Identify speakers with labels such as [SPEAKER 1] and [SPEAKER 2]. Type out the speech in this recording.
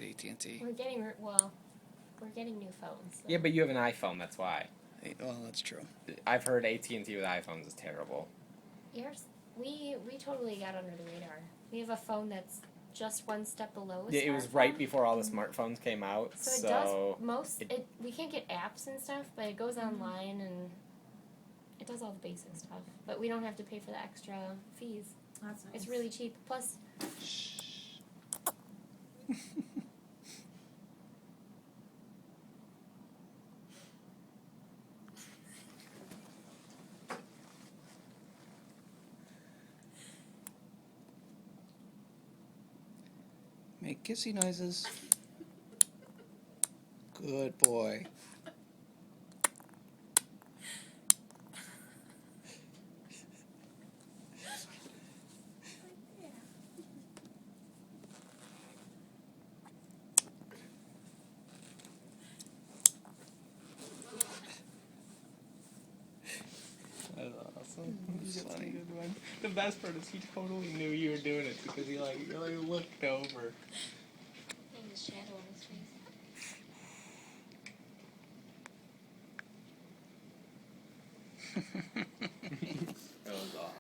[SPEAKER 1] at AT&T.
[SPEAKER 2] We're getting new phones. So.
[SPEAKER 3] Yeah, but you have an iPhone, that's why.
[SPEAKER 1] Well, that's true.
[SPEAKER 3] I've heard AT&T with iPhones is terrible.
[SPEAKER 2] We totally got under the radar. We have a phone that's just one step below a
[SPEAKER 3] Yeah, it was
[SPEAKER 2] smartphone.
[SPEAKER 3] right before all the smartphones came out.
[SPEAKER 2] So we can't get apps and stuff, but it goes online and it does all the basic stuff. But we don't have to pay for the extra fees.
[SPEAKER 4] That's nice.
[SPEAKER 2] It's really cheap. Plus,
[SPEAKER 1] Make kissy noises. Good boy.
[SPEAKER 3] That's awesome.
[SPEAKER 1] It's funny.
[SPEAKER 3] The best part is he totally knew you were doing it because he looked over.
[SPEAKER 2] and the shadow on his face.